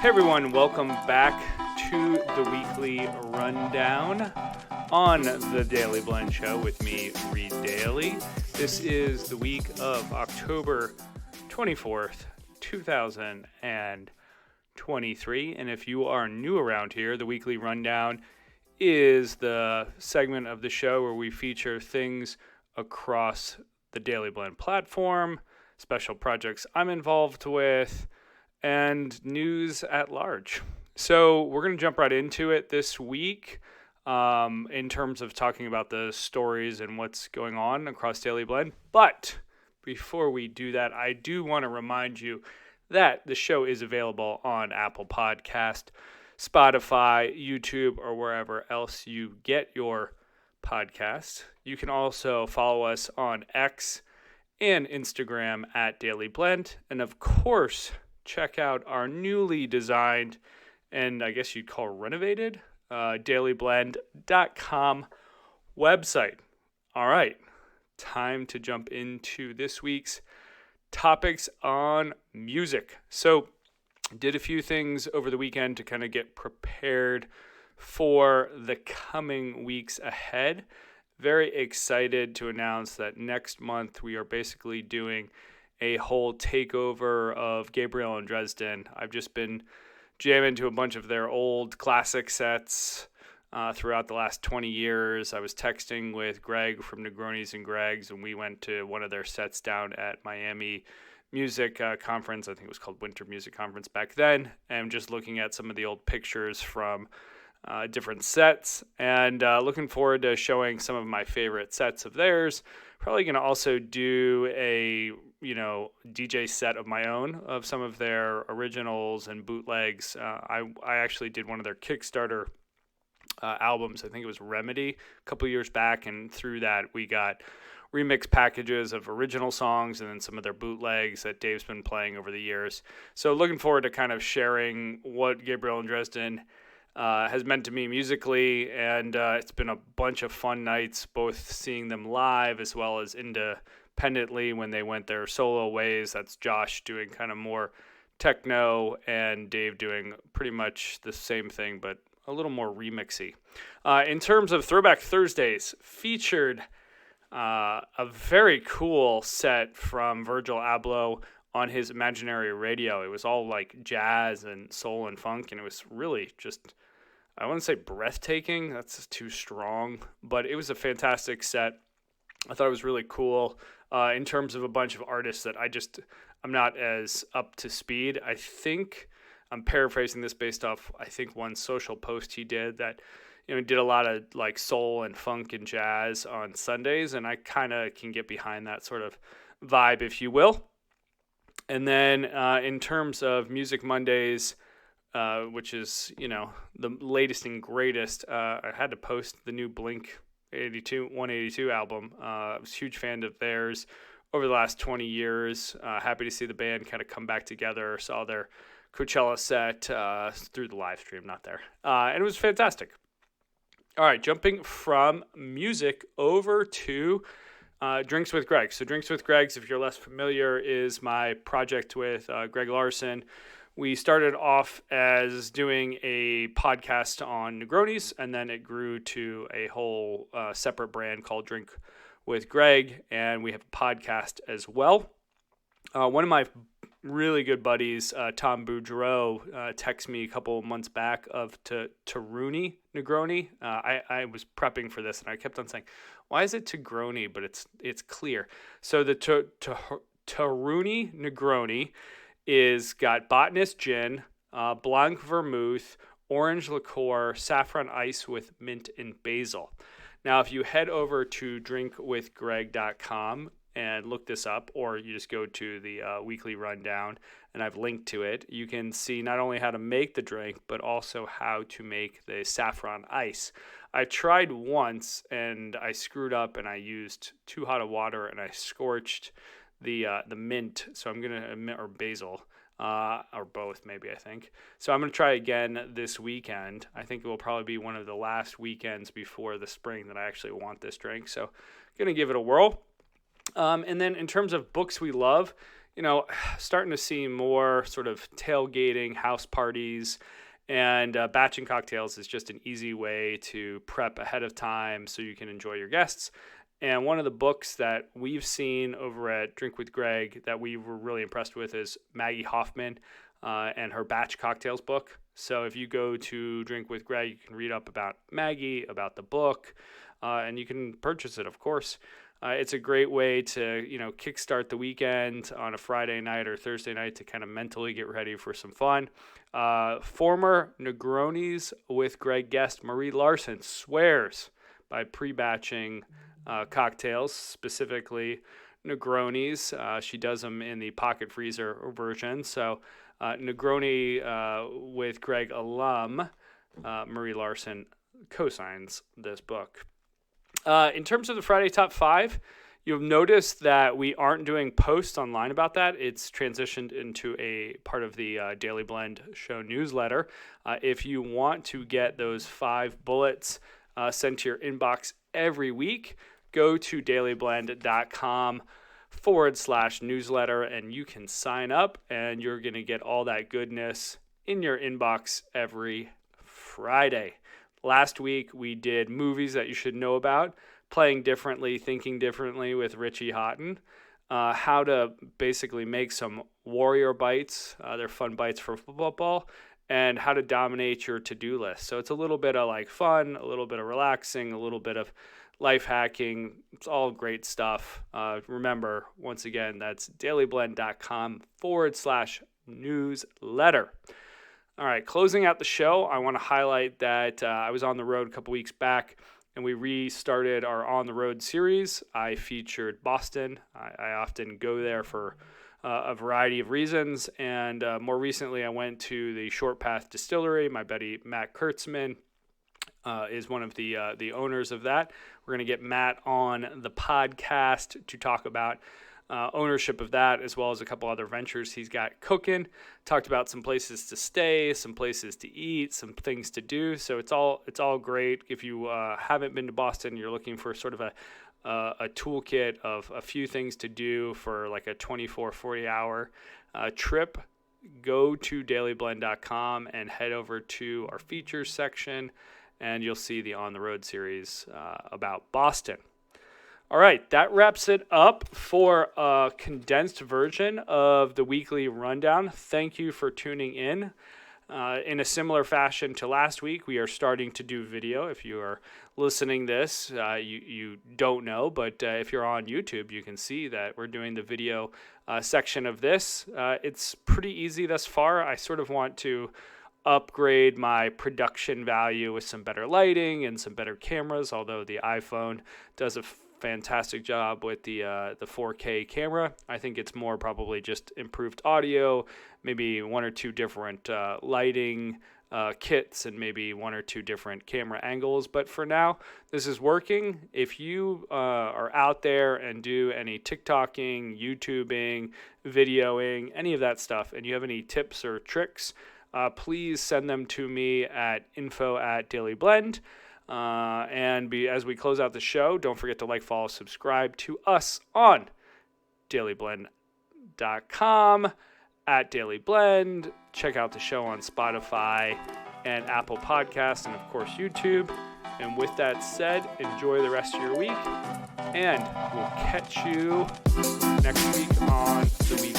Hey everyone, welcome back to the weekly rundown on the Dailey Blend Show with me, Reed Dailey. This is the week of October 24th, 2023. And if you are new around here, the weekly rundown is the segment of the show where we feature things across the Dailey Blend platform, special projects I'm involved with, and news at large. So we're going to jump right into it this week in terms of talking about the stories and what's going on across Dailey Blend. But before we do that, I do want to remind you that the show is available on Apple Podcast, Spotify, YouTube, or wherever else you get your podcasts. You can also follow us on X and Instagram at Dailey Blend. And of course, check out our newly designed and I guess you'd call renovated daileyblend.com website. All right, time to jump into this week's topics on music. So did a few things over the weekend to kind of get prepared for the coming weeks ahead. Very excited to announce that next month we are basically doing a whole takeover of Gabriel and Dresden. I've just been jamming to a bunch of their old classic sets throughout the last 20 years. I was texting with Greg from Negronis and Gregs, and we went to one of their sets down at Miami Music Conference. I think it was called Winter Music Conference back then. And just looking at some of the old pictures from different sets and looking forward to showing some of my favorite sets of theirs. Probably going to also do a DJ set of my own of some of their originals and bootlegs. I actually did one of their Kickstarter albums. I think it was Remedy a couple years back, and through that we got remix packages of original songs and then some of their bootlegs that Dave's been playing over the years. So looking forward to kind of sharing what Gabriel and Dresden has meant to me musically, and it's been a bunch of fun nights, both seeing them live as well as independently when they went their solo ways. That's Josh doing kind of more techno and Dave doing pretty much the same thing, but a little more remixy. In terms of Throwback Thursdays, featured a very cool set from Virgil Abloh on his Imaginary Radio. It was all like jazz and soul and funk, and it was really just, I wouldn't say breathtaking, that's too strong, but it was a fantastic set. I thought it was really cool in terms of a bunch of artists that I'm not as up to speed. I think I'm paraphrasing this based off, I think, one social post he did that, did a lot of like soul and funk and jazz on Sundays, and I kind of can get behind that sort of vibe, if you will. And then in terms of Music Mondays, which is, the latest and greatest, I had to post the new Blink 182 album. I was a huge fan of theirs over the last 20 years. Happy to see the band kind of come back together. Saw their Coachella set through the live stream, not there. And it was fantastic. All right, jumping from music over to Drinks with Greg. So Drinks with Greg's, if you're less familiar, is my project with Greg Larson. We started off as doing a podcast on Negronis, and then it grew to a whole separate brand called Drink with Greg, and we have a podcast as well. One of my really good buddies, Tom Boudreau, texted me a couple of months back of Taruni Negroni. I was prepping for this, and I kept on saying, why is it Negroni, but it's clear. So the Taruni Negroni is got botanist gin, blanc vermouth, orange liqueur, saffron ice with mint and basil. Now, if you head over to drinkwithgreg.com and look this up, or you just go to the weekly rundown, and I've linked to it, you can see not only how to make the drink, but also how to make the saffron ice. I tried once, and I screwed up, and I used too hot of water, and I scorched the mint, so I'm going to, or basil, or both maybe, I think. So I'm going to try again this weekend. I think it will probably be one of the last weekends before the spring that I actually want this drink, so I'm going to give it a whirl. And then in terms of books we love, starting to see more sort of tailgating, house parties, and batching cocktails is just an easy way to prep ahead of time so you can enjoy your guests. And one of the books that we've seen over at Drink with Greg that we were really impressed with is Maggie Hoffman and her Batch Cocktails book. So if you go to Drink with Greg, you can read up about Maggie, about the book, and you can purchase it, of course. It's a great way to, kickstart the weekend on a Friday night or Thursday night to kind of mentally get ready for some fun. Former Negronis with Greg guest Marie Larson swears by pre-batching cocktails, specifically Negronis. She does them in the pocket freezer version. So Negroni with Greg alum Marie Larson co-signs this book. In terms of the Friday Top 5, you'll notice that we aren't doing posts online about that. It's transitioned into a part of the Dailey Blend show newsletter. If you want to get those 5 bullets sent to your inbox every week, go to daileyblend.com/newsletter and you can sign up and you're going to get all that goodness in your inbox every Friday. Last week we did movies that you should know about, Playing Differently, Thinking Differently with Richie Houghton, how to basically make some warrior bites, they're fun bites for football, and how to dominate your to-do list. So it's a little bit of like fun, a little bit of relaxing, a little bit of life hacking. It's all great stuff. Remember, once again, that's daileyblend.com/newsletter. All right, closing out the show, I want to highlight that I was on the road a couple weeks back, and we restarted our On the Road series. I featured Boston. I often go there for a variety of reasons, and more recently I went to the Short Path Distillery. My buddy Matt Kurtzman is one of the owners of that. We're going to get Matt on the podcast to talk about ownership of that, as well as a couple other ventures he's got cooking. Talked about some places to stay, some places to eat, some things to do. So it's all great. If you haven't been to Boston, you're looking for sort of a toolkit of a few things to do for like a 24-40 hour trip. Go to daileyblend.com and head over to our features section, and you'll see the On the Road series about Boston. All right, that wraps it up for a condensed version of the weekly rundown. Thank you for tuning in. In a similar fashion to last week, we are starting to do video. If you are listening this, you don't know, but if you're on YouTube, you can see that we're doing the video section of this. It's pretty easy thus far. I sort of want to upgrade my production value with some better lighting and some better cameras, although the iPhone does a fantastic job with the 4K camera. I think it's more probably just improved audio, maybe one or two different lighting kits, and maybe one or two different camera angles. But for now, this is working. If you are out there and do any TikToking, YouTubing, videoing, any of that stuff, and you have any tips or tricks, please send them to me at info@daileyblend. As we close out the show, don't forget to like, follow, subscribe to us on daileyblend.com, @daileyblend. Check out the show on Spotify and Apple Podcasts, and of course YouTube. And with that said, enjoy the rest of your week, and we'll catch you next week on the week.